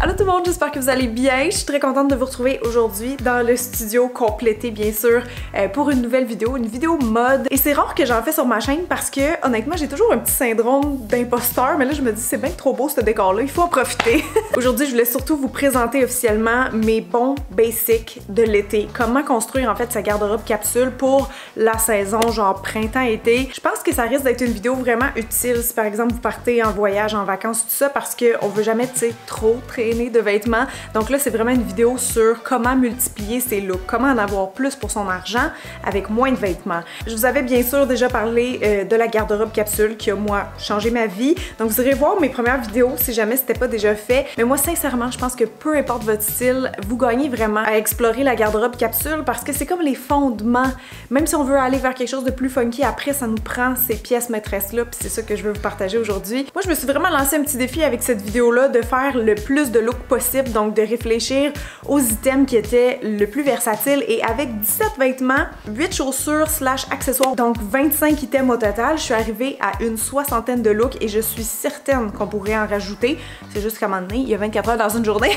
Allô tout le monde, j'espère que vous allez bien. Je suis très contente de vous retrouver aujourd'hui dans le studio complété bien sûr pour une nouvelle vidéo, une vidéo mode. Et c'est rare que j'en fais sur ma chaîne parce que honnêtement j'ai toujours un petit syndrome d'imposteur, mais là je me dis c'est bien trop beau ce décor-là, il faut en profiter. Aujourd'hui je voulais surtout vous présenter officiellement mes bons basics de l'été. Comment construire en fait sa garde-robe capsule pour la saison genre printemps-été. Je pense que ça risque d'être une vidéo vraiment utile si par exemple vous partez en voyage, en vacances, tout ça, parce qu'on veut jamais, tu sais, trop traîner de vêtements. Donc là, c'est vraiment une vidéo sur comment multiplier ses looks, comment en avoir plus pour son argent avec moins de vêtements. Je vous avais bien sûr déjà parlé de la garde-robe capsule qui a, moi, changé ma vie. Donc vous irez voir mes premières vidéos si jamais c'était pas déjà fait. Mais moi, sincèrement, je pense que peu importe votre style, vous gagnez vraiment à explorer la garde-robe capsule parce que c'est comme les fondements. Même si on veut aller vers quelque chose de plus funky, après, ça nous prend ces pièces maîtresses-là, puis c'est ça que je veux vous partager aujourd'hui. Moi, je me suis vraiment lancé un petit défi avec cette vidéo-là de faire le plus de looks possible, donc de réfléchir aux items qui étaient le plus versatiles et avec 17 vêtements, 8 chaussures / accessoires, donc 25 items au total, je suis arrivée à une soixantaine de looks et je suis certaine qu'on pourrait en rajouter. C'est juste qu'à un moment donné, il y a 24 heures dans une journée.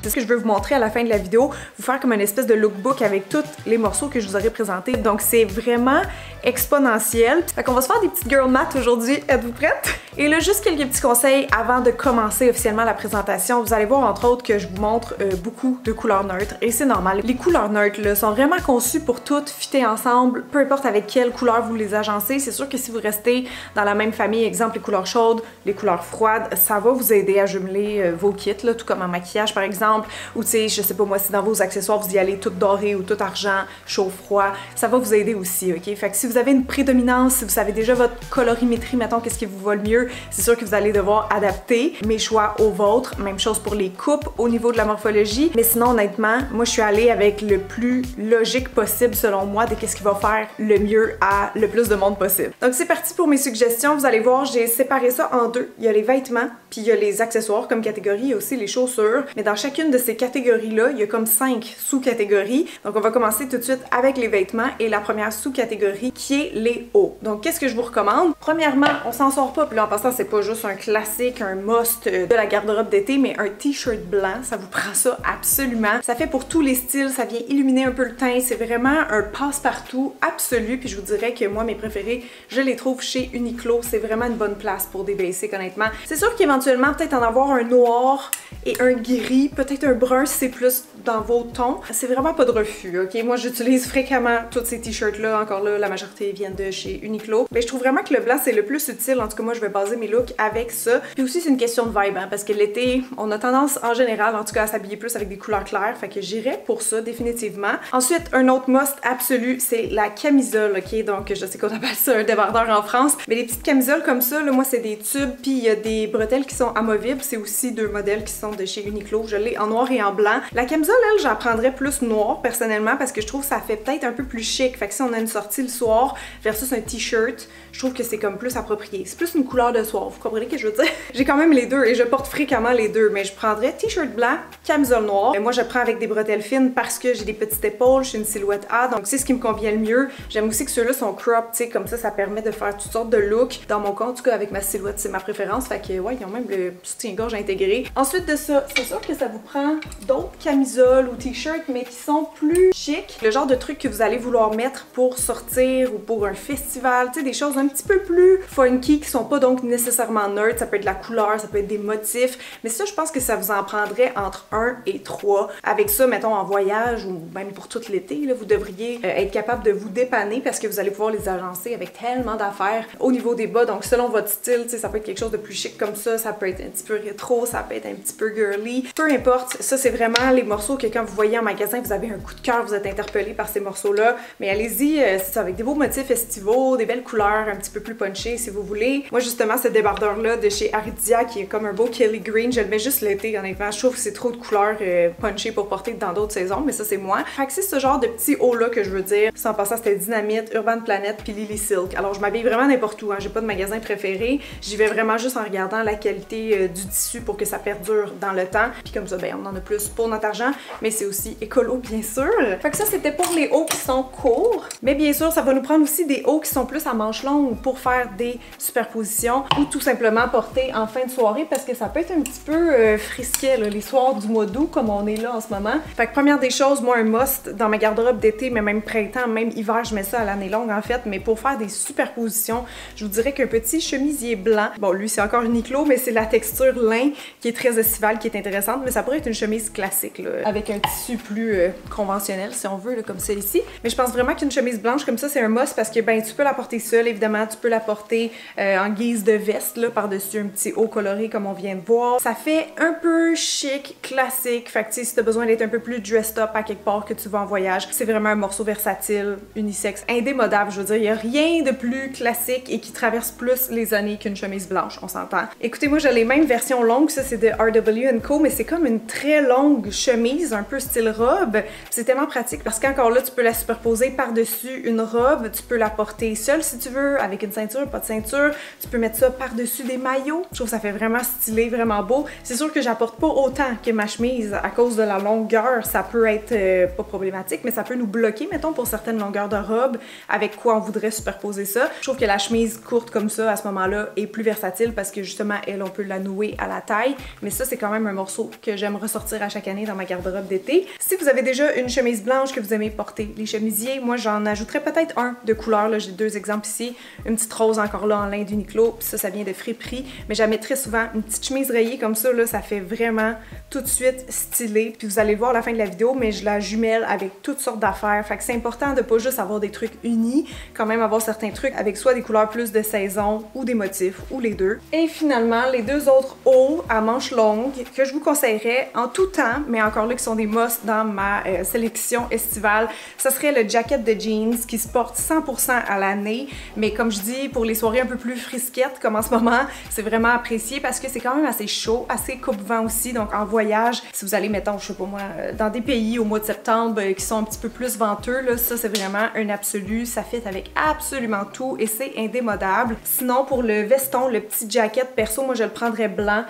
C'est ce que je veux vous montrer à la fin de la vidéo, vous faire comme une espèce de lookbook avec tous les morceaux que je vous aurais présentés. Donc c'est vraiment exponentiel. Fait qu'on va se faire des petites girl math aujourd'hui. Êtes-vous prêtes? Et là, juste quelques petits conseils avant de commencer officiellement la présentation. Vous allez voir entre autres que je vous montre beaucoup de couleurs neutres et c'est normal. Les couleurs neutres là, sont vraiment conçues pour toutes fitter ensemble, peu importe avec quelle couleur vous les agencez. C'est sûr que si vous restez dans la même famille, exemple les couleurs chaudes, les couleurs froides, ça va vous aider à jumeler vos kits, là, tout comme en maquillage par exemple. Ou tu sais, je sais pas moi, si dans vos accessoires vous y allez tout doré ou tout argent, chaud-froid, ça va vous aider aussi, ok? Fait que si vous avez une prédominance, si vous savez déjà votre colorimétrie, mettons qu'est-ce qui vous va le mieux, c'est sûr que vous allez devoir adapter mes choix aux vôtres. Même chose pour les coupes au niveau de la morphologie. Mais sinon, honnêtement, moi je suis allée avec le plus logique possible selon moi de qu'est-ce qui va faire le mieux à le plus de monde possible. Donc c'est parti pour mes suggestions. Vous allez voir, j'ai séparé ça en deux. Il y a les vêtements, puis il y a les accessoires comme catégorie, il y a aussi les chaussures. Mais dans chacune de ces catégories-là, il y a comme 5 sous-catégories. Donc on va commencer tout de suite avec les vêtements et la première sous-catégorie qui est les hauts. Donc qu'est-ce que je vous recommande? Premièrement, on s'en sort pas, puis là en passant c'est pas juste un classique, un must de la garde-robe d'été, mais un t-shirt blanc, ça vous prend ça absolument. Ça fait pour tous les styles, ça vient illuminer un peu le teint, c'est vraiment un passe-partout absolu, puis je vous dirais que moi mes préférés, je les trouve chez Uniqlo, c'est vraiment une bonne place pour des basics honnêtement. C'est sûr qu'éventuellement peut-être en avoir un noir et un gris, peut-être un brun si c'est plus dans vos tons. C'est vraiment pas de refus, ok? Moi j'utilise fréquemment tous ces t-shirts là, encore là la majorité viennent de chez Uniqlo. Mais je trouve vraiment que le blanc c'est le plus utile, en tout cas moi je vais baser mes looks avec ça. Puis aussi c'est une question de vibe, hein, parce que l'été on a tendance en général en tout cas à s'habiller plus avec des couleurs claires, fait que j'irais pour ça définitivement. Ensuite un autre must absolu c'est la camisole, ok? Donc je sais qu'on appelle ça un débardeur en France, mais les petites camisoles comme ça, là, moi c'est des tubes puis il y a des bretelles qui sont amovibles, c'est aussi deux modèles qui sont de chez Uniqlo, je l'ai en noir et en blanc. La camisole elle j'en prendrais plus noir personnellement parce que je trouve que ça fait peut-être un peu plus chic, fait que si on a une sortie le soir versus un t-shirt, je trouve que c'est comme plus approprié. C'est plus une couleur de soir, vous comprenez ce que je veux dire? J'ai quand même les deux et je porte fréquemment les deux, mais je prendrais t-shirt blanc, camisole noire. Mais moi je prends avec des bretelles fines parce que j'ai des petites épaules, je suis une silhouette A, donc c'est ce qui me convient le mieux. J'aime aussi que ceux-là sont crop, tu sais, comme ça permet de faire toutes sortes de looks. Dans mon cas, en tout cas avec ma silhouette, c'est ma préférence, fait que ouais, ils ont même le soutien-gorge intégré. Ensuite de ça, c'est sûr que ça vous prend d'autres camisoles ou t-shirts, mais qui sont plus chic. Le genre de trucs que vous allez vouloir mettre pour sortir ou pour un festival, tu sais, des choses un petit peu plus funky qui sont pas donc nécessairement nerd. Ça peut être de la couleur, ça peut être des motifs, mais ça, je pense que ça vous en prendrait entre 1 et 3. Avec ça, mettons, en voyage ou même pour tout l'été, là, vous devriez être capable de vous dépanner parce que vous allez pouvoir les agencer avec tellement d'affaires au niveau des bas. Donc, selon votre style, tu sais, ça peut être quelque chose de plus chic comme ça peut être un petit peu rétro, ça peut être un petit peu girly. Peu importe, ça, c'est vraiment les morceaux que quand vous voyez en magasin, vous avez un coup de cœur, vous êtes interpellé par ces morceaux-là. Mais allez-y, c'est ça, avec des beaux motifs estivaux, des belles couleurs, un petit peu plus punchées si vous voulez. Moi, justement, ce débardeur-là de chez Aritzia qui est comme un beau Kelly Green, je le mets juste l'été, honnêtement. Je trouve que c'est trop de couleurs punchées pour porter dans d'autres saisons, mais ça, c'est moi. Fait que c'est ce genre de petits hauts-là que je veux dire. Sans passant, c'était Dynamite, Urban Planet puis Lily Silk. Alors, je m'habille vraiment n'importe où, hein. J'ai pas de magasin préféré. J'y vais vraiment juste en regardant la qualité du tissu pour que ça perdure dans le temps. Puis comme ça, ben, ben on en a plus pour notre argent, mais c'est aussi écolo bien sûr. Fait que ça c'était pour les hauts qui sont courts, mais bien sûr ça va nous prendre aussi des hauts qui sont plus à manches longues pour faire des superpositions ou tout simplement porter en fin de soirée parce que ça peut être un petit peu frisquet là, les soirs du mois d'août comme on est là en ce moment. Fait que première des choses, moi un must dans ma garde-robe d'été, mais même printemps, même hiver, je mets ça à l'année longue en fait, mais pour faire des superpositions, je vous dirais qu'un petit chemisier blanc, bon lui c'est encore Uniqlo, mais c'est la texture lin qui est très estivale, qui est intéressante, mais ça pourrait être une chemise classique là, avec un tissu plus conventionnel si on veut, là, comme celle-ci. Mais je pense vraiment qu'une chemise blanche comme ça c'est un must parce que ben tu peux la porter seule évidemment, tu peux la porter en guise de veste là par-dessus un petit haut coloré comme on vient de voir. Ça fait un peu chic, classique, fait que si tu as besoin d'être un peu plus dressed up à quelque part que tu vas en voyage, c'est vraiment un morceau versatile, unisexe, indémodable, je veux dire, il n'y a rien de plus classique et qui traverse plus les années qu'une chemise blanche, on s'entend. Écoutez, moi j'ai les mêmes versions longues, ça c'est de RW & Co, mais c'est comme une très longue chemise, un peu style robe. C'est tellement pratique parce qu'encore là, tu peux la superposer par-dessus une robe, tu peux la porter seule si tu veux, avec une ceinture, pas de ceinture, tu peux mettre ça par-dessus des maillots. Je trouve que ça fait vraiment stylé, vraiment beau. C'est sûr que j'apporte pas autant que ma chemise à cause de la longueur, ça peut être pas problématique, mais ça peut nous bloquer, mettons, pour certaines longueurs de robe, avec quoi on voudrait superposer ça. Je trouve que la chemise courte comme ça, à ce moment-là, est plus versatile parce que justement, elle, on peut la nouer à la taille, mais ça, c'est quand même un morceau que j'aime ressortir à chaque année dans ma garde-robe d'été. Si vous avez déjà une chemise blanche que vous aimez porter, les chemisiers, moi, j'en ajouterais peut-être un de couleur, là, j'ai deux exemples ici, une petite rose encore là en lin d'Uniqlo, puis ça vient de Friperie, mais j'en mets très souvent une petite chemise rayée comme ça, là, ça fait vraiment tout de suite stylé, puis vous allez le voir à la fin de la vidéo, mais je la jumelle avec toutes sortes d'affaires, fait que c'est important de pas juste avoir des trucs unis, quand même avoir certains trucs avec soit des couleurs plus de saison ou des motifs, ou les deux. Et finalement, les deux autres hauts à manches longues que je vous conseillerais en tout temps, mais encore là qui sont des must dans ma sélection estivale, ça serait le jacket de jeans qui se porte 100% à l'année, mais comme je dis, pour les soirées un peu plus frisquettes comme en ce moment, c'est vraiment apprécié parce que c'est quand même assez chaud, assez coupe-vent aussi, donc en voyage, si vous allez, mettons, je sais pas moi, dans des pays au mois de septembre qui sont un petit peu plus venteux, là, ça c'est vraiment un absolu, ça fit avec absolument tout et c'est indémodable. Sinon, pour le veston, le petit jacket, perso, moi je le prendrais blanc,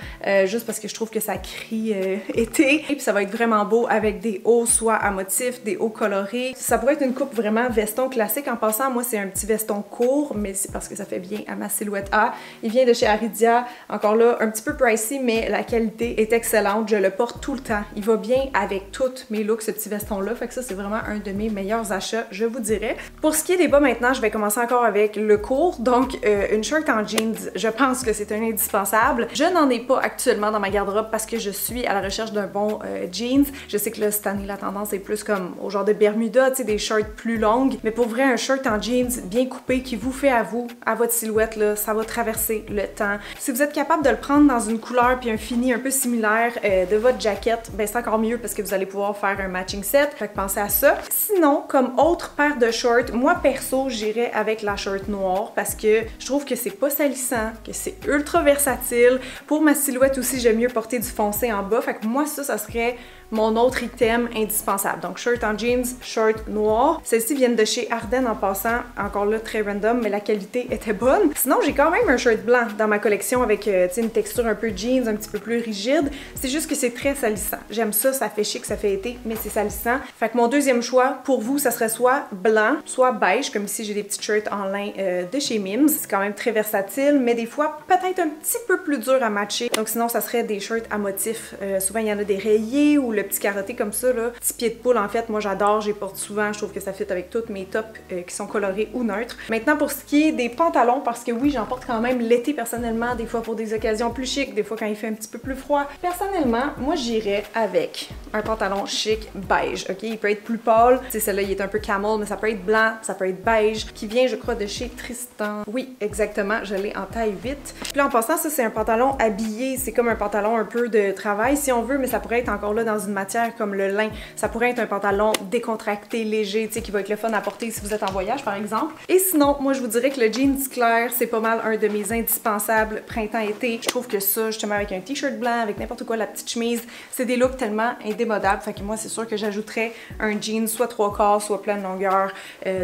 juste parce que je trouve que ça crie été, et puis ça va être vraiment beau avec des hauts soit à motifs, des hauts colorés. Ça pourrait être une coupe vraiment veston classique. En passant, moi c'est un petit veston court, mais c'est parce que ça fait bien à ma silhouette A. Il vient de chez Aridia, encore là, un petit peu pricey, mais la qualité est excellente. Je le porte tout le temps. Il va bien avec tous mes looks, ce petit veston-là. Fait que ça, c'est vraiment un de mes meilleurs achats, je vous dirais. Pour ce qui est des bas maintenant, je vais commencer encore avec le court. Donc, une shirt en jeans, je pense que c'est un indispensable. Je n'en ai pas actuellement dans ma garde-robe parce que je suis à la recherche d'un bon jeans. Je sais que là, cette année, la tendance est plus comme au genre de Bermuda, tu sais, des shirts plus longues. Mais pour vrai, un shirt en jeans bien coupé qui vous fait à vous, à votre silhouette, là, ça va traverser le temps. Si vous êtes capable de le prendre dans une couleur puis un fini un peu similaire de votre jacket, ben c'est encore mieux parce que vous allez pouvoir faire un matching set. Fait que pensez à ça. Sinon, comme autre paire de shorts, moi perso, j'irais avec la shirt noire parce que je trouve que c'est pas salissant, que c'est ultra versatile. Pour ma silhouette aussi, j'aime mieux porter du foncé en bas. Fait que moi, ça serait mon autre item indispensable. Donc, shirt en jeans, shirt noir. Celles-ci viennent de chez Arden en passant. Encore là, très random, mais la qualité était bonne. Sinon, j'ai quand même un shirt blanc dans ma collection avec une texture un peu jeans, un petit peu plus rigide. C'est juste que c'est très salissant. J'aime ça, ça fait chic, ça fait été, mais c'est salissant. Fait que mon deuxième choix, pour vous, ça serait soit blanc, soit beige, comme ici j'ai des petits shirts en lin de chez Mims. C'est quand même très versatile, mais des fois, peut-être un petit peu plus dur à matcher. Donc sinon, ça serait des shirts à motifs. Souvent, il y en a des rayés ou le petit carotté comme ça, là. Petit pied de poule, en fait, moi j'adore, j'y porte souvent, je trouve que ça fit avec tous mes tops qui sont colorés ou neutres. Maintenant, pour ce qui est des pantalons, parce que oui, j'en porte quand même l'été personnellement, des fois pour des occasions plus chic, des fois quand il fait un petit peu plus froid. Personnellement, moi j'irais avec un pantalon chic beige, ok? Il peut être plus pâle, tu sais, celui-là il est un peu camel, mais ça peut être blanc, ça peut être beige, qui vient, je crois, de chez Tristan. Oui, exactement, je l'ai en taille 8. Puis là, en passant, ça c'est un pantalon habillé, c'est comme un pantalon un peu de travail si on veut, mais ça pourrait être encore là dans une matière comme le lin. Ça pourrait être un pantalon décontracté, léger, tu sais, qui va être le fun à porter si vous êtes en voyage par exemple. Et sinon, moi je vous dirais que le jeans clair, c'est pas mal un de mes indispensables printemps-été. Je trouve que ça, justement avec un t-shirt blanc, avec n'importe quoi, la petite chemise, c'est des looks tellement indémodables. Fait que moi, c'est sûr que j'ajouterais un jean soit 3/4, soit pleine longueur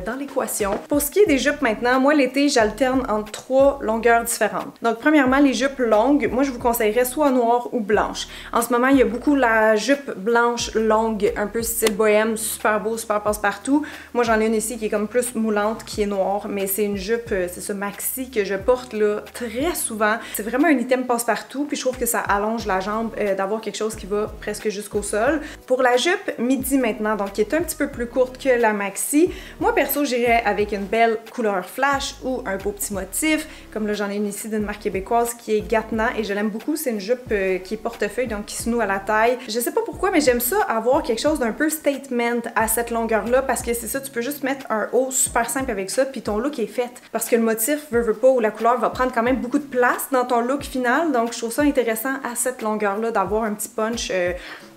dans l'équation. Pour ce qui est des jupes maintenant, moi l'été, j'alterne entre 3 longueurs différentes. Donc premièrement, les jupes longues, moi je vous conseillerais soit noire ou blanche. En ce moment, il y a beaucoup la jupe blanche longue, un peu style bohème, super beau, super passe-partout. Moi j'en ai une ici qui est comme plus moulante, qui est noire, mais c'est une jupe, c'est ce maxi que je porte là très souvent. C'est vraiment un item passe-partout, puis je trouve que ça allonge la jambe d'avoir quelque chose qui va presque jusqu'au sol. Pour la jupe midi maintenant, donc qui est un petit peu plus courte que la maxi, moi perso j'irais avec une belle couleur flash ou un beau petit motif, comme là j'en ai une ici d'une marque québécoise qui est Gatna et je l'aime beaucoup, c'est une jupe qui est portefeuille donc qui se noue à la taille. Je sais pas pourquoi mais j'aime ça avoir quelque chose d'un peu statement à cette longueur là parce que c'est ça, tu peux juste mettre un haut super simple avec ça puis ton look est fait parce que le motif veut pas ou la couleur va prendre quand même beaucoup de place dans ton look final, donc je trouve ça intéressant à cette longueur là d'avoir un petit punch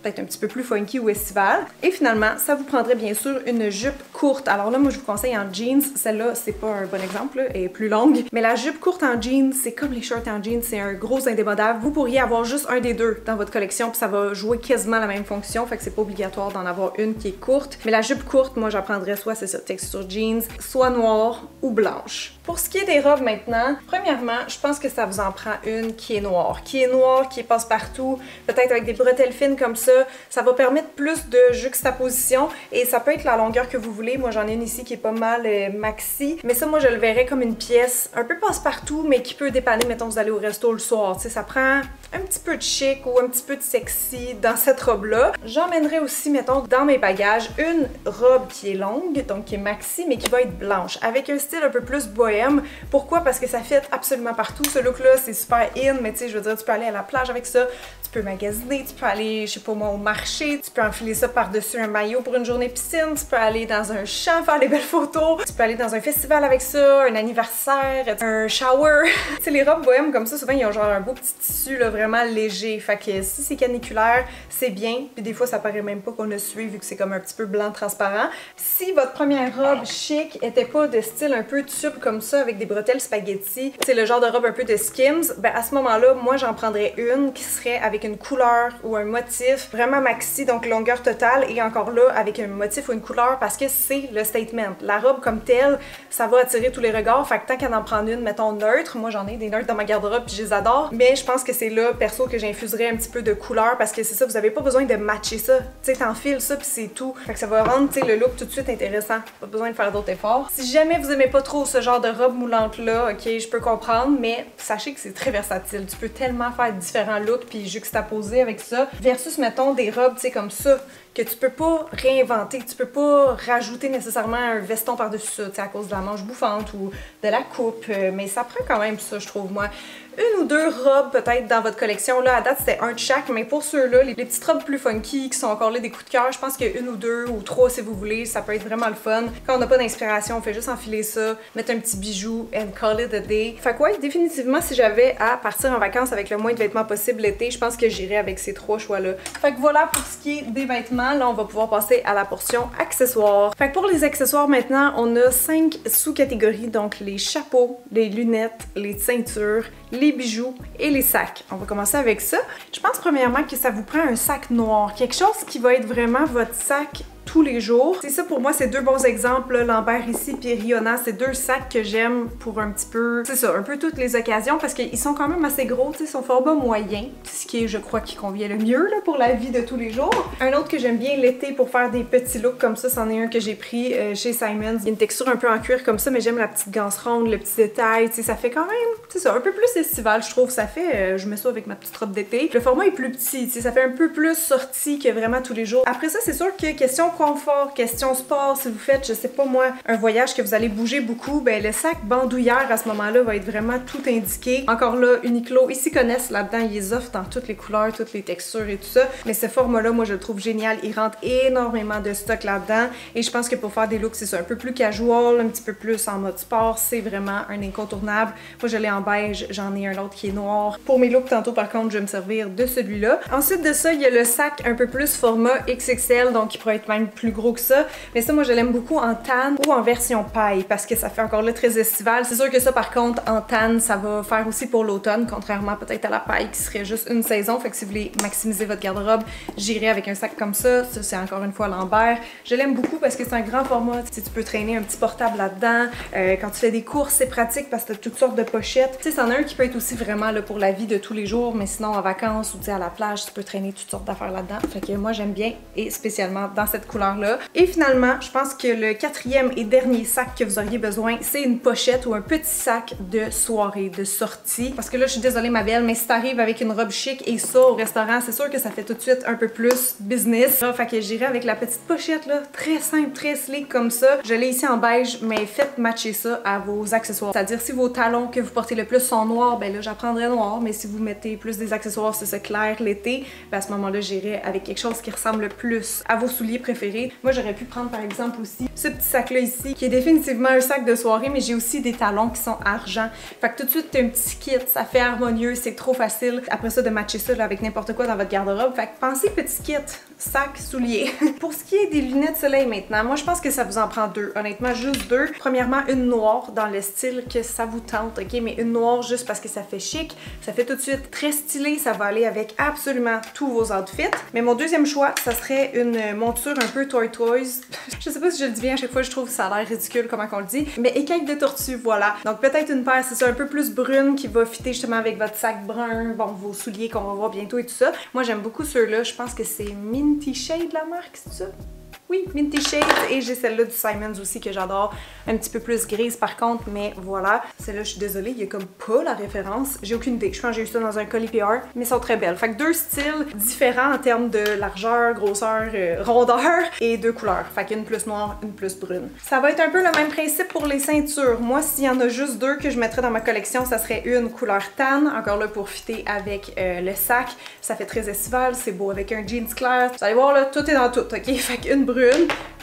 peut-être un petit peu plus funky ou estival. Et finalement, ça vous prendrait bien sûr une jupe courte. Alors là, moi je vous conseille en jeans, celle-là c'est pas un bon exemple, là, elle est plus longue, mais la jupe courte en jeans, c'est comme les shorts en jeans, c'est un gros indémodable. Vous pourriez avoir juste un des deux dans votre collection puis ça va jouer quasiment la même fonction, fait que c'est pas obligatoire d'en avoir une qui est courte. Mais la jupe courte, moi j'en prendrais soit c'est ça, texture jeans, soit noire ou blanche. Pour ce qui est des robes maintenant, premièrement, je pense que ça vous en prend une qui est noire, qui passe partout, peut-être avec des bretelles fines comme ça va permettre plus de juxtaposition et ça peut être la longueur que vous voulez. Moi j'en ai une ici qui est pas mal maxi, mais ça moi je le verrais comme une pièce un peu passe-partout mais qui peut dépanner, mettons vous allez au resto le soir, tu sais, ça prend un petit peu de chic ou un petit peu de sexy dans cette robe-là. J'emmènerais aussi, mettons, dans mes bagages, une robe qui est longue, donc qui est maxi, mais qui va être blanche, avec un style un peu plus bohème. Pourquoi? Parce que ça fit absolument partout. Ce look-là, c'est super in, mais tu sais, je veux dire, tu peux aller à la plage avec ça, tu peux magasiner, tu peux aller, je sais pas moi, au marché, tu peux enfiler ça par-dessus un maillot pour une journée piscine, tu peux aller dans un champ faire des belles photos, tu peux aller dans un festival avec ça, un anniversaire, un shower. Tu sais, les robes bohèmes comme ça, souvent, ils ont genre un beau petit tissu, là, vraiment léger. Fait que si c'est caniculaire, c'est bien. Puis des fois, ça paraît même pas qu'on a sué vu que c'est comme un petit peu blanc transparent. Si votre première robe chic était pas de style un peu tube comme ça avec des bretelles spaghetti, c'est le genre de robe un peu de Skims, ben à ce moment-là, moi j'en prendrais une qui serait avec une couleur ou un motif vraiment maxi, donc longueur totale et encore là avec un motif ou une couleur parce que c'est le statement. La robe comme telle, ça va attirer tous les regards. Fait que tant qu'à en prendre une, mettons neutre, moi j'en ai des neutres dans ma garde-robe puis je les adore, mais je pense que c'est là perso que j'infuserais un petit peu de couleur parce que c'est ça, vous avez pas besoin de matcher ça. Tu sais, t'enfiles ça puis c'est tout. Fait que ça va rendre, tu sais, le look tout de suite intéressant. Pas besoin de faire d'autres efforts. Si jamais vous aimez pas trop ce genre de robe moulante là, ok, je peux comprendre, mais sachez que c'est très versatile. Tu peux tellement faire différents looks puis juxtaposer avec ça versus mettons des robes, tu sais, comme ça que tu peux pas réinventer, tu peux pas rajouter nécessairement un veston par-dessus ça, tu sais, à cause de la manche bouffante ou de la coupe, mais ça prend quand même ça, je trouve, moi. Une ou deux robes peut-être dans votre collection, là, à date c'était un de chaque, mais pour ceux-là, les petites robes plus funky qui sont encore là des coups de cœur, je pense qu'il y a une ou deux ou trois si vous voulez, ça peut être vraiment le fun. Quand on n'a pas d'inspiration, on fait juste enfiler ça, mettre un petit bijou and call it a day. Fait que ouais, définitivement, si j'avais à partir en vacances avec le moins de vêtements possible l'été, je pense que j'irais avec ces trois choix-là. Fait que voilà pour ce qui est des vêtements. Là, on va pouvoir passer à la portion accessoires. Fait que pour les accessoires maintenant, on a 5 sous-catégories, donc les chapeaux, les lunettes, les ceintures, les bijoux et les sacs. On va commencer avec ça. Je pense premièrement que ça vous prend un sac noir, quelque chose qui va être vraiment votre sac tous les jours. C'est ça pour moi, c'est deux bons exemples, Lambert ici puis Rihanna, c'est deux sacs que j'aime pour un petit peu, c'est ça, un peu toutes les occasions parce qu'ils sont quand même assez gros, tu sais, son format moyen, ce qui est, je crois, qui convient le mieux là, pour la vie de tous les jours. Un autre que j'aime bien l'été pour faire des petits looks comme ça, c'en est un que j'ai pris chez Simons. Il y a une texture un peu en cuir comme ça, mais j'aime la petite ganse ronde, le petit détail, tu sais, ça fait quand même, c'est ça, un peu plus estival, je trouve, ça fait, je mets ça avec ma petite robe d'été. Le format est plus petit, tu sais, ça fait un peu plus sorti que vraiment tous les jours. Après ça, c'est sûr que question confort, question sport, si vous faites, je sais pas moi, un voyage que vous allez bouger beaucoup, ben le sac bandoulière à ce moment-là va être vraiment tout indiqué. Encore là, Uniqlo, ils s'y connaissent là-dedans, ils les offrent dans toutes les couleurs, toutes les textures et tout ça. Mais ce format-là, moi je le trouve génial, il rentre énormément de stock là-dedans et je pense que pour faire des looks, c'est ça, un peu plus casual, un petit peu plus en mode sport, c'est vraiment un incontournable. Moi je l'ai en beige, j'en ai un autre qui est noir. Pour mes looks tantôt par contre, je vais me servir de celui-là. Ensuite de ça, il y a le sac un peu plus format XXL, donc il pourrait être même plus gros que ça. Mais ça, moi je l'aime beaucoup en tan ou en version paille parce que ça fait encore là très estival. C'est sûr que ça par contre, en tan, ça va faire aussi pour l'automne, contrairement peut-être à la paille qui serait juste une saison. Fait que si vous voulez maximiser votre garde-robe, j'irai avec un sac comme ça. Ça, c'est encore une fois Lambert. Je l'aime beaucoup parce que c'est un grand format. Tu sais, tu peux traîner un petit portable là-dedans. Quand tu fais des courses, c'est pratique parce que tu as toutes sortes de pochettes. Tu sais, c'en a un qui peut être aussi vraiment là, pour la vie de tous les jours, mais sinon en vacances ou tu sais, à la plage, tu peux traîner toutes sortes d'affaires là-dedans. Fait que moi, j'aime bien et spécialement dans cette couleur-là. Et finalement, je pense que le quatrième et dernier sac que vous auriez besoin, c'est une pochette ou un petit sac de soirée, de sortie. Parce que là, je suis désolée, ma belle, mais si t'arrives avec une robe chic et ça au restaurant, c'est sûr que ça fait tout de suite un peu plus business. Là, fait que j'irai avec la petite pochette là, très simple, très sleek comme ça. Je l'ai ici en beige, mais faites matcher ça à vos accessoires. C'est-à-dire si vos talons que vous portez le plus sont noirs, ben là, j'apprendrai noir. Mais si vous mettez plus des accessoires, c'est ça clair l'été, ben à ce moment-là, j'irai avec quelque chose qui ressemble le plus à vos souliers préférés. Moi, j'aurais pu prendre par exemple aussi ce petit sac-là ici, qui est définitivement un sac de soirée, mais j'ai aussi des talons qui sont argent. Fait que tout de suite, t'as un petit kit, ça fait harmonieux, c'est trop facile après ça de matcher ça là, avec n'importe quoi dans votre garde-robe. Fait que pensez petit kit, sac, souliers. Pour ce qui est des lunettes de soleil maintenant, moi je pense que ça vous en prend deux. Honnêtement, juste deux. Premièrement, une noire dans le style que ça vous tente, ok? Mais une noire juste parce que ça fait chic, ça fait tout de suite très stylé, ça va aller avec absolument tous vos outfits. Mais mon deuxième choix, ça serait une monture un peu tortoise. Je sais pas si je le dis bien, à chaque fois je trouve que ça a l'air ridicule comment qu'on le dit, mais écaille de tortue, voilà. Donc peut-être une paire, c'est ça, un peu plus brune qui va fitter justement avec votre sac brun, bon, vos souliers qu'on va voir bientôt et tout ça. Moi j'aime beaucoup ceux-là, je pense que c'est Minty Shade la marque, c'est ça? Oui, Minty Shade, et j'ai celle-là du Simons aussi que j'adore, un petit peu plus grise par contre, mais voilà. Celle-là, je suis désolée, il y a comme pas la référence, j'ai aucune idée, je pense que j'ai eu ça dans un colis PR, mais elles sont très belles. Fait que deux styles différents en termes de largeur, grosseur, rondeur, et deux couleurs. Fait qu'une plus noire, une plus brune. Ça va être un peu le même principe pour les ceintures. Moi, s'il y en a juste deux que je mettrais dans ma collection, ça serait une couleur tan, encore là pour fitter avec le sac. Ça fait très estival, c'est beau avec un jeans clair. Vous allez voir là, tout est dans tout, ok? Fait qu'une brune,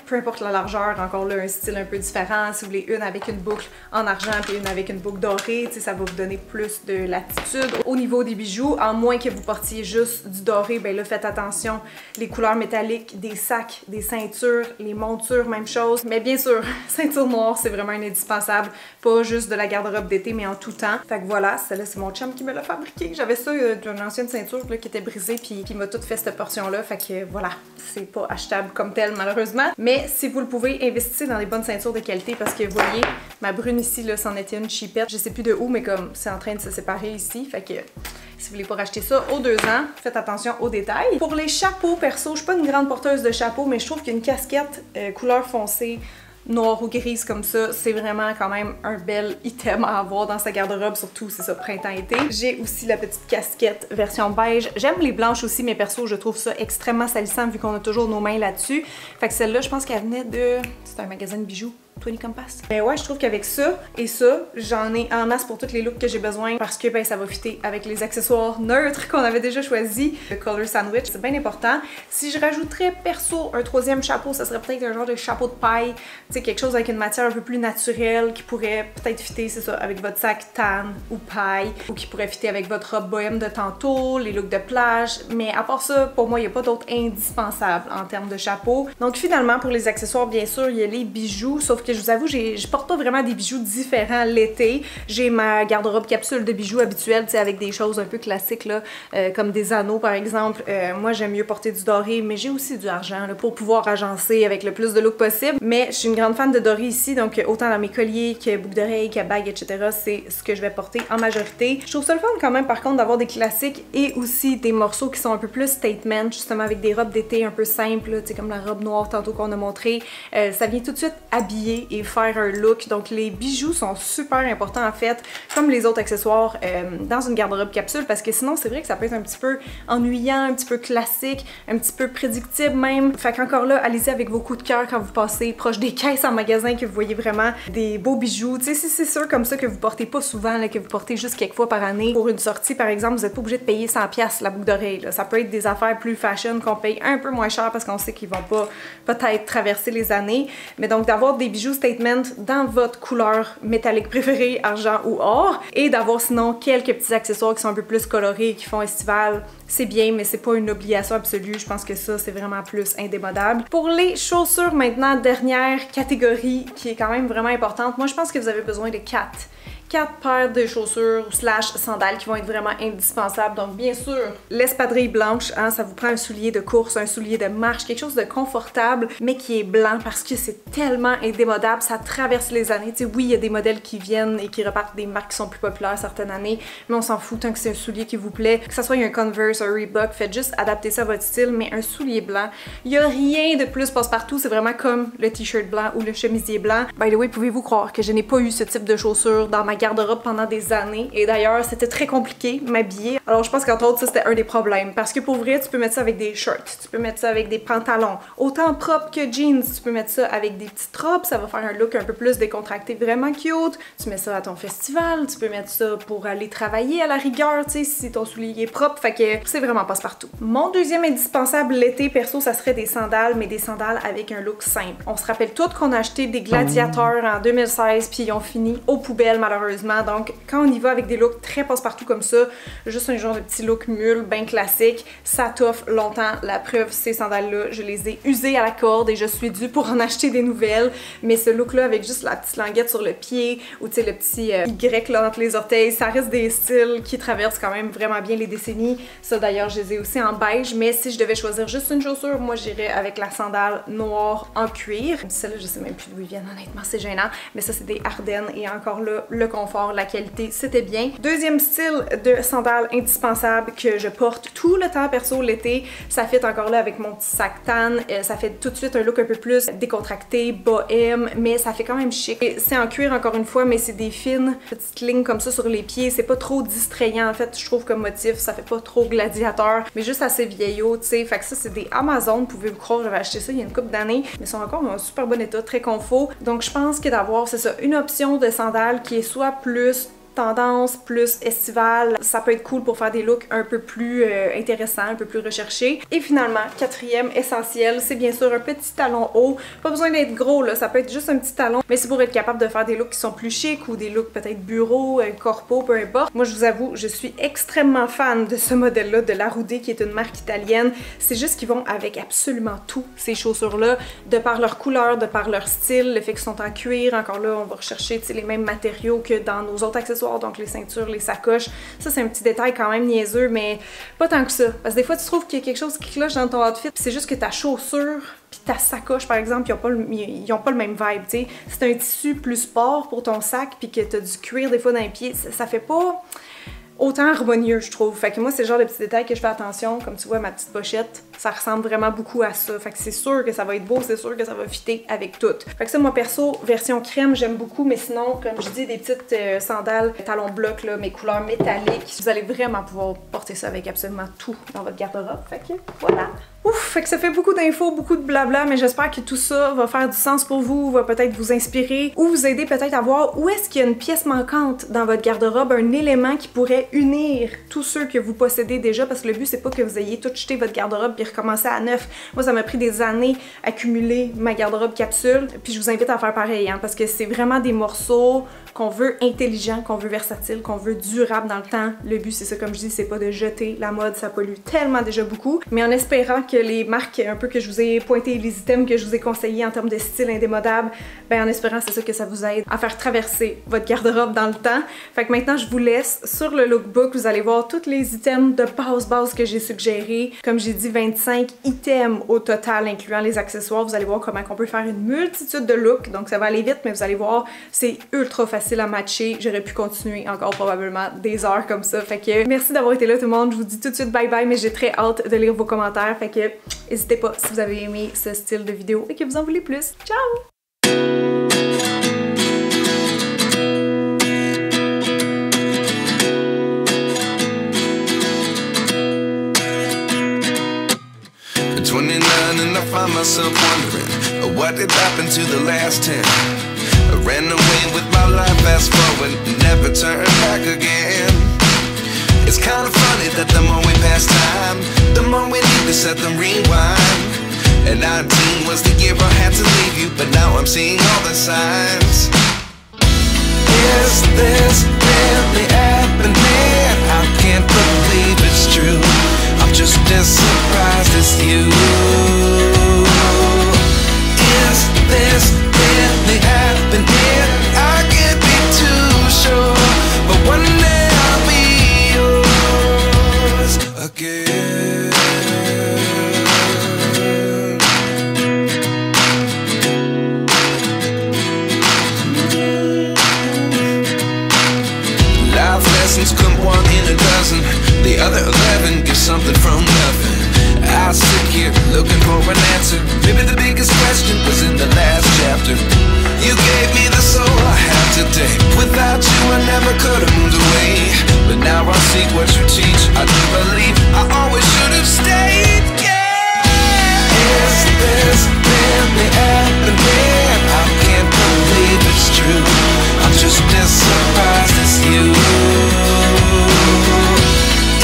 peu importe la largeur, encore là un style un peu différent. Si vous voulez une avec une boucle en argent puis une avec une boucle dorée, ça va vous donner plus de latitude. Au niveau des bijoux, à moins que vous portiez juste du doré, ben là faites attention, les couleurs métalliques, des sacs, des ceintures, les montures, même chose. Mais bien sûr, ceinture noire, c'est vraiment un indispensable, pas juste de la garde-robe d'été, mais en tout temps. Fait que voilà, celle-là c'est mon chum qui me l'a fabriqué. J'avais ça d'une ancienne ceinture là, qui était brisée puis il m'a tout fait cette portion-là. Fait que voilà, c'est pas achetable comme tel malheureusement. Mais si vous le pouvez, investissez dans des bonnes ceintures de qualité parce que vous voyez, ma brune ici, là, c'en était une cheapette. Je sais plus de où, mais comme c'est en train de se séparer ici. Fait que si vous voulez pas racheter ça aux 2 ans, faites attention aux détails. Pour les chapeaux, perso, je suis pas une grande porteuse de chapeaux, mais je trouve qu'une casquette couleur foncée, noire ou grise comme ça, c'est vraiment quand même un bel item à avoir dans sa garde-robe, surtout c'est ça, printemps-été. J'ai aussi la petite casquette version beige. J'aime les blanches aussi, mais perso, je trouve ça extrêmement salissant vu qu'on a toujours nos mains là-dessus. Fait que celle-là, je pense qu'elle venait de... C'est un magasin de bijoux. 20 Compass. Mais ouais, je trouve qu'avec ça et ça, j'en ai en masse pour tous les looks que j'ai besoin parce que ben ça va fitter avec les accessoires neutres qu'on avait déjà choisis. Le color sandwich, c'est bien important. Si je rajouterais perso un troisième chapeau, ça serait peut-être un genre de chapeau de paille, tu sais, quelque chose avec une matière un peu plus naturelle qui pourrait peut-être fitter, c'est ça, avec votre sac tan ou paille ou qui pourrait fitter avec votre robe bohème de tantôt, les looks de plage. Mais à part ça, pour moi, il n'y a pas d'autre indispensable en termes de chapeau. Donc finalement, pour les accessoires, bien sûr, il y a les bijoux, sauf que je vous avoue, je porte pas vraiment des bijoux différents l'été. J'ai ma garde-robe capsule de bijoux habituelle, tu sais, avec des choses un peu classiques, là, comme des anneaux, par exemple. Moi, j'aime mieux porter du doré, mais j'ai aussi du argent, là, pour pouvoir agencer avec le plus de look possible. Mais je suis une grande fan de doré ici, donc autant dans mes colliers que boucles d'oreilles, que bagues, etc., c'est ce que je vais porter en majorité. Je trouve ça le fun quand même, par contre, d'avoir des classiques et aussi des morceaux qui sont un peu plus statement, justement avec des robes d'été un peu simples, tu sais, comme la robe noire tantôt qu'on a montré. Ça vient tout de suite habiller s'habiller et faire un look. Donc les bijoux sont super importants en fait, comme les autres accessoires dans une garde-robe capsule, parce que sinon c'est vrai que ça peut être un petit peu ennuyant, un petit peu classique, un petit peu prédictible même. Fait qu'encore là, allez-y avec vos coups de cœur quand vous passez proche des caisses en magasin, que vous voyez vraiment des beaux bijoux. Tu sais, si c'est sûr comme ça que vous portez pas souvent, là, que vous portez juste quelques fois par année pour une sortie par exemple, vous n'êtes pas obligé de payer 100$ la boucle d'oreille. Ça peut être des affaires plus fashion qu'on paye un peu moins cher parce qu'on sait qu'ils vont pas peut-être traverser les années. Mais donc d'avoir des bijoux statement dans votre couleur métallique préférée, argent ou or, et d'avoir sinon quelques petits accessoires qui sont un peu plus colorés, qui font estival, c'est bien, mais c'est pas une obligation absolue. Je pense que ça, c'est vraiment plus indémodable. Pour les chaussures maintenant, dernière catégorie qui est quand même vraiment importante, moi je pense que vous avez besoin de 4 paires de chaussures slash sandales qui vont être vraiment indispensables. Donc bien sûr, l'espadrille blanche, hein, ça vous prend un soulier de course, un soulier de marche, quelque chose de confortable, mais qui est blanc parce que c'est tellement indémodable, ça traverse les années. Tu sais, oui, il y a des modèles qui viennent et qui repartent des marques qui sont plus populaires certaines années, mais on s'en fout tant que c'est un soulier qui vous plaît, que ça soit un Converse, un Reebok, faites juste adapter ça à votre style, mais un soulier blanc, il y a rien de plus passe-partout, c'est vraiment comme le t-shirt blanc ou le chemisier blanc. By the way, pouvez-vous croire que je n'ai pas eu ce type de chaussures dans ma garde-robe pendant des années, et d'ailleurs c'était très compliqué m'habiller. Alors je pense qu'entre autres ça c'était un des problèmes, parce que pour vrai tu peux mettre ça avec des shorts, tu peux mettre ça avec des pantalons autant propres que jeans, tu peux mettre ça avec des petites robes, ça va faire un look un peu plus décontracté, vraiment cute. Tu mets ça à ton festival, tu peux mettre ça pour aller travailler à la rigueur, tu sais, si ton soulier est propre, fait que c'est vraiment passe-partout. Mon deuxième indispensable l'été perso, ça serait des sandales, mais des sandales avec un look simple. On se rappelle toutes qu'on a acheté des gladiateurs en 2016 puis ils ont fini aux poubelles malheureusement. Donc quand on y va avec des looks très passe-partout comme ça, juste un genre de petit look mule bien classique, ça t'offre longtemps. La preuve, ces sandales-là, je les ai usées à la corde et je suis due pour en acheter des nouvelles. Mais ce look-là avec juste la petite languette sur le pied ou tu sais le petit Y là entre les orteils, ça reste des styles qui traversent quand même vraiment bien les décennies. Ça d'ailleurs, je les ai aussi en beige, mais si je devais choisir juste une chaussure, moi j'irais avec la sandale noire en cuir. Celle-là, je sais même plus d'où ils viennent, honnêtement, c'est gênant. Mais ça, c'est des Ardennes et encore là, le confort, la qualité, c'était bien. Deuxième style de sandales indispensable que je porte tout le temps perso l'été, ça fit encore là avec mon petit sac tan, ça fait tout de suite un look un peu plus décontracté, bohème, mais ça fait quand même chic. C'est en cuir encore une fois, mais c'est des fines petites lignes comme ça sur les pieds, c'est pas trop distrayant en fait, je trouve comme motif, ça fait pas trop gladiateur, mais juste assez vieillot, tu sais. Fait que ça c'est des Amazon, vous pouvez vous croire, j'avais acheté ça il y a une couple d'années, mais ils sont encore en super bon état, très confort. Donc je pense que d'avoir, c'est ça, une option de sandales qui est soit plus tendance, plus estivale, ça peut être cool pour faire des looks un peu plus intéressants, un peu plus recherchés. Et finalement, quatrième essentiel, c'est bien sûr un petit talon haut. Pas besoin d'être gros là, ça peut être juste un petit talon, mais c'est pour être capable de faire des looks qui sont plus chics ou des looks peut-être bureau, corpo, peu importe. Moi je vous avoue, je suis extrêmement fan de ce modèle-là, de la Rude, qui est une marque italienne. C'est juste qu'ils vont avec absolument tout, ces chaussures-là, de par leur couleur, de par leur style, le fait qu'ils sont en cuir. Encore là, on va rechercher les mêmes matériaux que dans nos autres accessoires, donc les ceintures, les sacoches. Ça, c'est un petit détail quand même niaiseux, mais pas tant que ça. Parce que des fois, tu trouves qu'il y a quelque chose qui cloche dans ton outfit, puis c'est juste que ta chaussure puis ta sacoche, par exemple, ils ont pas le même vibe, tu sais. C'est un tissu plus sport pour ton sac, puis que t'as du cuir des fois dans les pieds, ça fait pas autant harmonieux, je trouve. Fait que moi, c'est le genre de petits détails que je fais attention. Comme tu vois, ma petite pochette, ça ressemble vraiment beaucoup à ça. Fait que c'est sûr que ça va être beau, c'est sûr que ça va fitter avec tout. Fait que ça, moi, perso, version crème, j'aime beaucoup. Mais sinon, comme je dis, des petites sandales talons blocs, là, mes couleurs métalliques. Vous allez vraiment pouvoir porter ça avec absolument tout dans votre garde-robe. Fait que voilà. Ouf, fait que ça fait beaucoup d'infos, beaucoup de blabla, mais j'espère que tout ça va faire du sens pour vous, va peut-être vous inspirer ou vous aider peut-être à voir où est-ce qu'il y a une pièce manquante dans votre garde-robe, un élément qui pourrait unir tous ceux que vous possédez déjà, parce que le but c'est pas que vous ayez tout jeté votre garde-robe puis recommencer à neuf. Moi ça m'a pris des années à cumuler ma garde-robe capsule, puis je vous invite à faire pareil, hein, parce que c'est vraiment des morceaux qu'on veut intelligents, qu'on veut versatiles, qu'on veut durables dans le temps. Le but c'est ça, comme je dis, c'est pas de jeter, la mode ça pollue tellement déjà beaucoup, mais en espérant que les marques un peu que je vous ai pointé, les items que je vous ai conseillés en termes de style indémodable, ben en espérant c'est ça que ça vous aide à faire traverser votre garde-robe dans le temps. Fait que maintenant je vous laisse sur le lookbook, vous allez voir tous les items de base que j'ai suggérés. Comme j'ai dit, 25 items au total incluant les accessoires. Vous allez voir comment on peut faire une multitude de looks, donc ça va aller vite, mais vous allez voir, c'est ultra facile à matcher. J'aurais pu continuer encore probablement des heures comme ça. Fait que merci d'avoir été là tout le monde, je vous dis tout de suite bye bye, mais j'ai très hâte de lire vos commentaires. Fait que n'hésitez pas si vous avez aimé ce style de vidéo et que vous en voulez plus. Ciao! what did happen to the last 10? I ran away with my life, fast forward, never turn back again. It's kind of funny that the more we pass time, the more we need to set them rewind. And 19 was the year I had to leave you, but now I'm seeing all the signs. Is this really happening? I can't believe it's true. I'm just as surprised as you. Is this really happening? I can't be too sure, but one day I'll be yours again. Life lessons come one in a dozen. The other 11 give something from nothing. I sit here looking for an answer. Maybe the biggest question was in the last chapter. You gave me the soul I have today. Without you I never could have moved away. But now I see what you teach. I do believe I always should have stayed. Yeah. Is this really happening? I can't believe it's true. I'm just as surprised as you.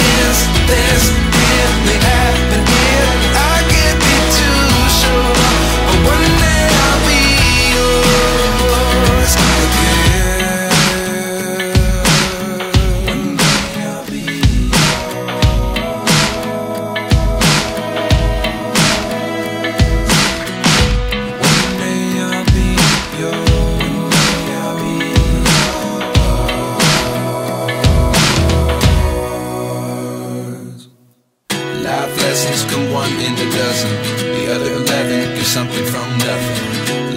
Is this really happening? I can't be too sure, but one day I'll be yours again. One day I'll be yours. One day I'll be yours. Life lessons come one in a dozen. The other 11 give something from nothing.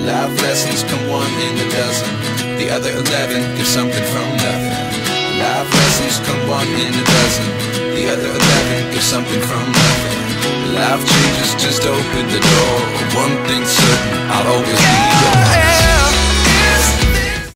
Life lessons come one in a dozen. The other 11 give something from nothing. Life lessons come one in a dozen. The other 11 give something from nothing. Life changes just open the door. One thing's certain, I'll always